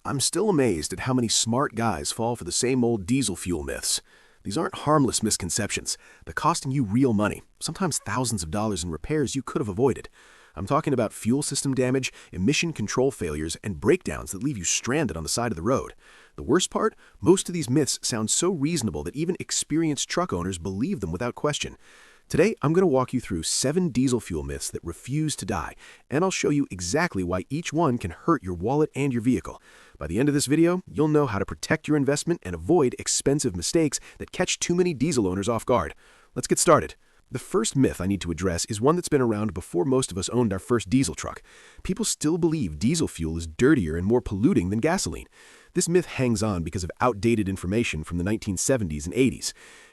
I'm still amazed at how many smart guys fall for the same old diesel fuel myths. These aren't harmless misconceptions. They're costing you real money, sometimes thousands of dollars in repairs you could have avoided. I'm talking about fuel system damage, emission control failures, and breakdowns that leave you stranded on the side of the road. The worst part? Most of these myths sound so reasonable that even experienced truck owners believe them without question. Today, I'm going to walk you through 7 diesel fuel myths that refuse to die, and I'll show you exactly why each one can hurt your wallet and your vehicle. By the end of this video, you'll know how to protect your investment and avoid expensive mistakes that catch too many diesel owners off guard. Let's get started. The first myth I need to address is one that's been around before most of us owned our first diesel truck. People still believe diesel fuel is dirtier and more polluting than gasoline. This myth hangs on because of outdated information from the 1970s and 80s.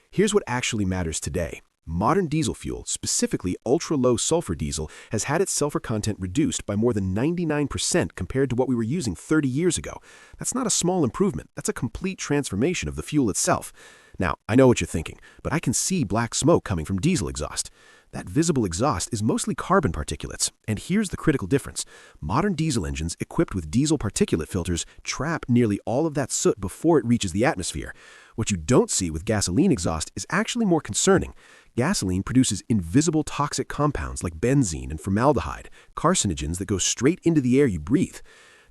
Here's what actually matters today. Modern diesel fuel, specifically ultra-low sulfur diesel, has had its sulfur content reduced by more than 99% compared to what we were using 30 years ago. That's not a small improvement. That's a complete transformation of the fuel itself. Now, I know what you're thinking, but I can see black smoke coming from diesel exhaust. That visible exhaust is mostly carbon particulates, and here's the critical difference. Modern diesel engines equipped with diesel particulate filters trap nearly all of that soot before it reaches the atmosphere. What you don't see with gasoline exhaust is actually more concerning. Gasoline produces invisible toxic compounds like benzene and formaldehyde, carcinogens that go straight into the air you breathe.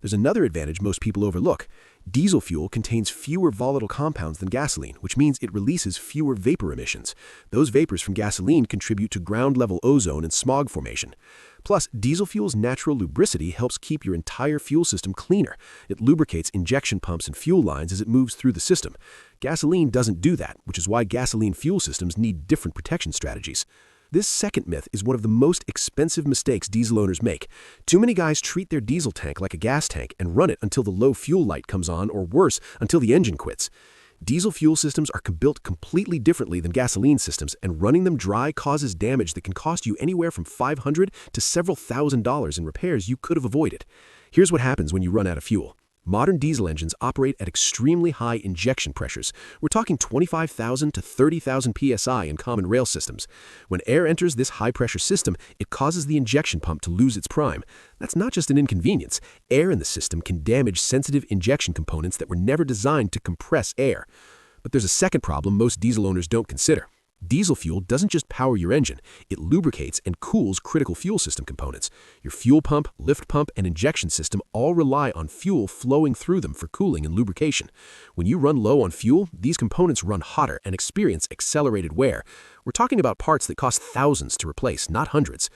There's another advantage most people overlook. Diesel fuel contains fewer volatile compounds than gasoline, which means it releases fewer vapor emissions. Those vapors from gasoline contribute to ground-level ozone and smog formation. Plus, diesel fuel's natural lubricity helps keep your entire fuel system cleaner. It lubricates injection pumps and fuel lines as it moves through the system. Gasoline doesn't do that, which is why gasoline fuel systems need different protection strategies. This second myth is one of the most expensive mistakes diesel owners make. Too many guys treat their diesel tank like a gas tank and run it until the low fuel light comes on, or worse, until the engine quits. Diesel fuel systems are built completely differently than gasoline systems, and running them dry causes damage that can cost you anywhere from $500 to several $1,000s in repairs you could have avoided. Here's what happens when you run out of fuel. Modern diesel engines operate at extremely high injection pressures. We're talking 25,000 to 30,000 psi in common rail systems. When air enters this high-pressure system, it causes the injection pump to lose its prime. That's not just an inconvenience. Air in the system can damage sensitive injection components that were never designed to compress air. But there's a second problem most diesel owners don't consider. Diesel fuel doesn't just power your engine, it lubricates and cools critical fuel system components. Your fuel pump, lift pump, and injection system all rely on fuel flowing through them for cooling and lubrication. When you run low on fuel, these components run hotter and experience accelerated wear. We're talking about parts that cost thousands to replace, not hundreds.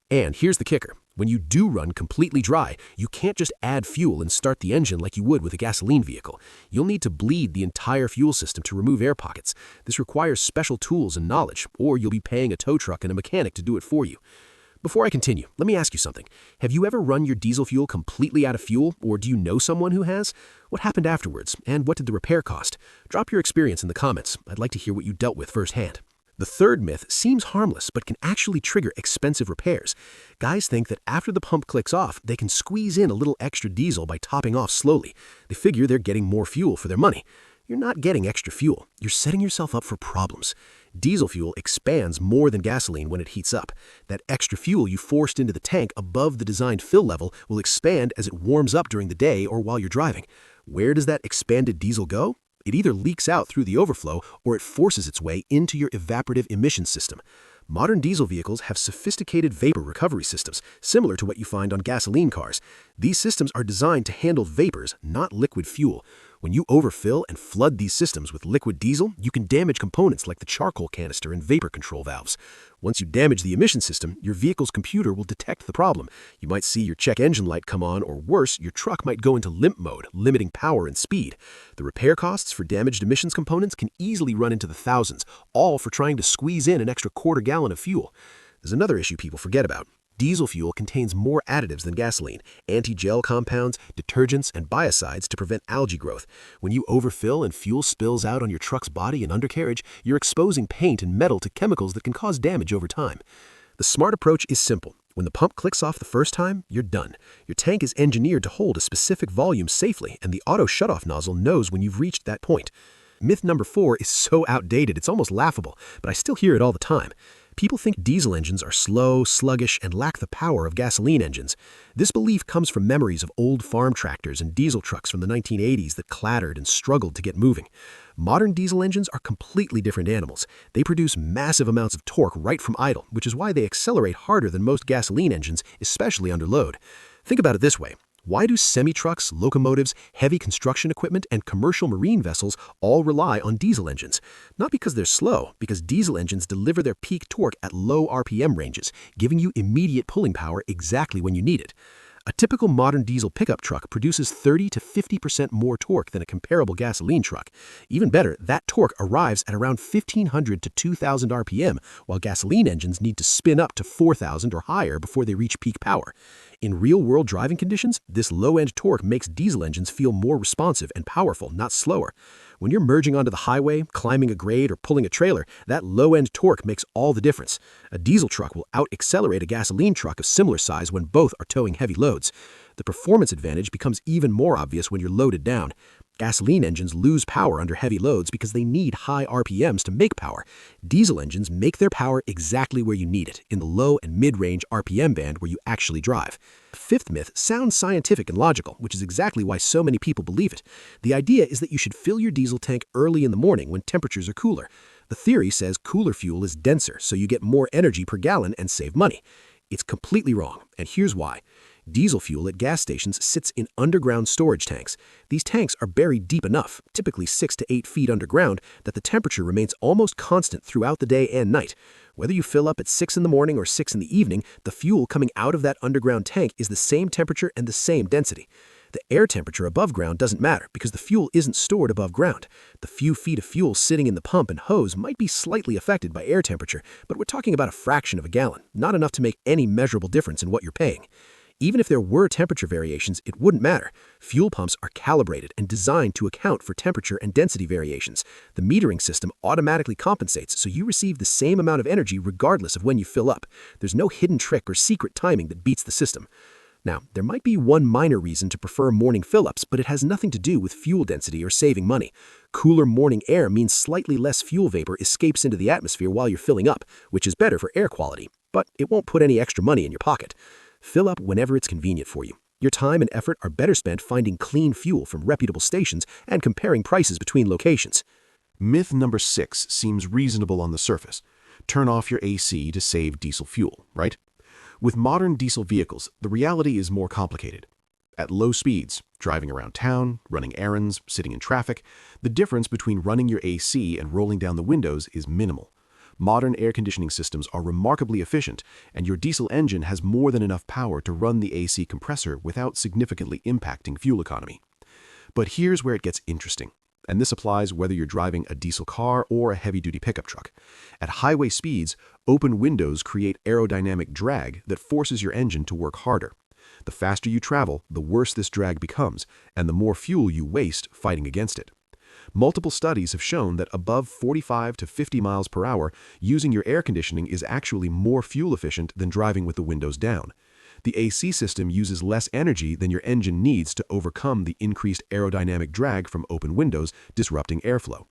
And here's the kicker. When you do run completely dry, you can't just add fuel and start the engine like you would with a gasoline vehicle. You'll need to bleed the entire fuel system to remove air pockets. This requires special tools and knowledge, or you'll be paying a tow truck and a mechanic to do it for you. Before I continue, let me ask you something. Have you ever run your diesel fuel completely out of fuel, or do you know someone who has? What happened afterwards, and what did the repair cost? Drop your experience in the comments. I'd like to hear what you dealt with firsthand. The third myth seems harmless, but can actually trigger expensive repairs. Guys think that after the pump clicks off, they can squeeze in a little extra diesel by topping off slowly. They figure they're getting more fuel for their money. You're not getting extra fuel. You're setting yourself up for problems. Diesel fuel expands more than gasoline when it heats up. That extra fuel you forced into the tank above the designed fill level will expand as it warms up during the day or while you're driving. Where does that expanded diesel go? It either leaks out through the overflow or it forces its way into your evaporative emission system. Modern diesel vehicles have sophisticated vapor recovery systems, similar to what you find on gasoline cars. These systems are designed to handle vapors, not liquid fuel. When you overfill and flood these systems with liquid diesel, you can damage components like the charcoal canister and vapor control valves. Once you damage the emission system, your vehicle's computer will detect the problem. You might see your check engine light come on, or worse, your truck might go into limp mode, limiting power and speed. The repair costs for damaged emissions components can easily run into the thousands, all for trying to squeeze in an extra quarter gallon of fuel. There's another issue people forget about. Diesel fuel contains more additives than gasoline, anti-gel compounds, detergents, and biocides to prevent algae growth. When you overfill and fuel spills out on your truck's body and undercarriage, you're exposing paint and metal to chemicals that can cause damage over time. The smart approach is simple. When the pump clicks off the first time, you're done. Your tank is engineered to hold a specific volume safely, and the auto shutoff nozzle knows when you've reached that point. Myth number 4 is so outdated it's almost laughable, but I still hear it all the time. People think diesel engines are slow, sluggish, and lack the power of gasoline engines. This belief comes from memories of old farm tractors and diesel trucks from the 1980s that clattered and struggled to get moving. Modern diesel engines are completely different animals. They produce massive amounts of torque right from idle, which is why they accelerate harder than most gasoline engines, especially under load. Think about it this way. Why do semi-trucks, locomotives, heavy construction equipment, and commercial marine vessels all rely on diesel engines? Not because they're slow, because diesel engines deliver their peak torque at low RPM ranges, giving you immediate pulling power exactly when you need it. A typical modern diesel pickup truck produces 30 to 50% more torque than a comparable gasoline truck. Even better, that torque arrives at around 1,500 to 2,000 RPM, while gasoline engines need to spin up to 4,000 or higher before they reach peak power. In real-world driving conditions, this low-end torque makes diesel engines feel more responsive and powerful, not slower. When you're merging onto the highway, climbing a grade, or pulling a trailer, that low-end torque makes all the difference. A diesel truck will out-accelerate a gasoline truck of similar size when both are towing heavy loads. The performance advantage becomes even more obvious when you're loaded down. Gasoline engines lose power under heavy loads because they need high RPMs to make power. Diesel engines make their power exactly where you need it, in the low and mid-range RPM band where you actually drive. The fifth myth sounds scientific and logical, which is exactly why so many people believe it. The idea is that you should fill your diesel tank early in the morning when temperatures are cooler. The theory says cooler fuel is denser, so you get more energy per gallon and save money. It's completely wrong, and here's why. Diesel fuel at gas stations sits in underground storage tanks. These tanks are buried deep enough, typically 6 to 8 feet underground, that the temperature remains almost constant throughout the day and night. Whether you fill up at 6 in the morning or 6 in the evening, the fuel coming out of that underground tank is the same temperature and the same density. The air temperature above ground doesn't matter because the fuel isn't stored above ground. The few feet of fuel sitting in the pump and hose might be slightly affected by air temperature, but we're talking about a fraction of a gallon, not enough to make any measurable difference in what you're paying. Even if there were temperature variations, it wouldn't matter. Fuel pumps are calibrated and designed to account for temperature and density variations. The metering system automatically compensates, so you receive the same amount of energy regardless of when you fill up. There's no hidden trick or secret timing that beats the system. Now, there might be one minor reason to prefer morning fill-ups, but it has nothing to do with fuel density or saving money. Cooler morning air means slightly less fuel vapor escapes into the atmosphere while you're filling up, which is better for air quality, but it won't put any extra money in your pocket. Fill up whenever it's convenient for you. Your time and effort are better spent finding clean fuel from reputable stations and comparing prices between locations. Myth number 6 seems reasonable on the surface. Turn off your AC to save diesel fuel, right? With modern diesel vehicles, the reality is more complicated. At low speeds, driving around town, running errands, sitting in traffic, the difference between running your AC and rolling down the windows is minimal. Modern air conditioning systems are remarkably efficient, and your diesel engine has more than enough power to run the AC compressor without significantly impacting fuel economy. But here's where it gets interesting, and this applies whether you're driving a diesel car or a heavy-duty pickup truck. At highway speeds, open windows create aerodynamic drag that forces your engine to work harder. The faster you travel, the worse this drag becomes, and the more fuel you waste fighting against it. Multiple studies have shown that above 45 to 50 miles per hour, using your air conditioning is actually more fuel efficient than driving with the windows down. The AC system uses less energy than your engine needs to overcome the increased aerodynamic drag from open windows, disrupting airflow.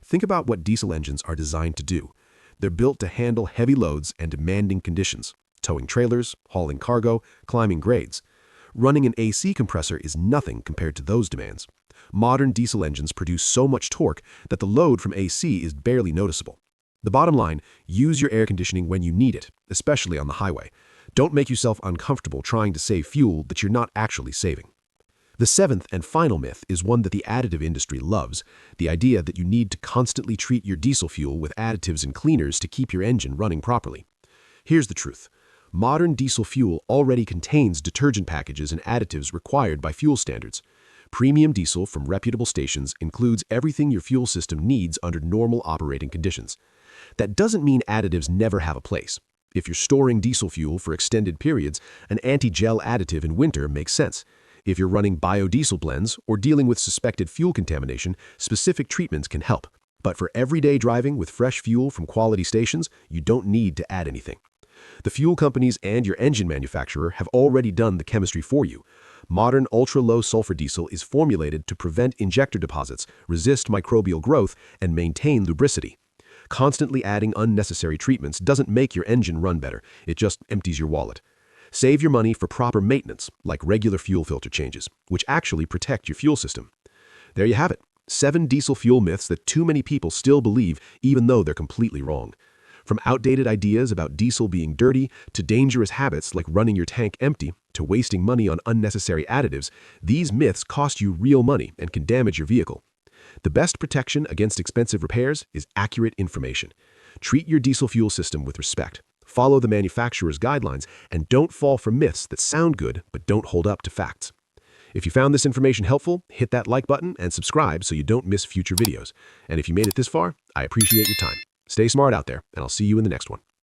Think about what diesel engines are designed to do. They're built to handle heavy loads and demanding conditions, towing trailers, hauling cargo, climbing grades. Running an AC compressor is nothing compared to those demands. Modern diesel engines produce so much torque that the load from AC is barely noticeable. The bottom line, use your air conditioning when you need it, especially on the highway. Don't make yourself uncomfortable trying to save fuel that you're not actually saving. The seventh and final myth is one that the additive industry loves, the idea that you need to constantly treat your diesel fuel with additives and cleaners to keep your engine running properly. Here's the truth. Modern diesel fuel already contains detergent packages and additives required by fuel standards. Premium diesel from reputable stations includes everything your fuel system needs under normal operating conditions. That doesn't mean additives never have a place. If you're storing diesel fuel for extended periods, an anti-gel additive in winter makes sense. If you're running biodiesel blends or dealing with suspected fuel contamination, specific treatments can help. But for everyday driving with fresh fuel from quality stations, you don't need to add anything. The fuel companies and your engine manufacturer have already done the chemistry for you. Modern ultra-low sulfur diesel is formulated to prevent injector deposits, resist microbial growth, and maintain lubricity. Constantly adding unnecessary treatments doesn't make your engine run better, it just empties your wallet. Save your money for proper maintenance, like regular fuel filter changes, which actually protect your fuel system. There you have it, 7 diesel fuel myths that too many people still believe even though they're completely wrong. From outdated ideas about diesel being dirty, to dangerous habits like running your tank empty, to wasting money on unnecessary additives, these myths cost you real money and can damage your vehicle. The best protection against expensive repairs is accurate information. Treat your diesel fuel system with respect. Follow the manufacturer's guidelines, and don't fall for myths that sound good but don't hold up to facts. If you found this information helpful, hit that like button and subscribe so you don't miss future videos. And if you made it this far, I appreciate your time. Stay smart out there, and I'll see you in the next one.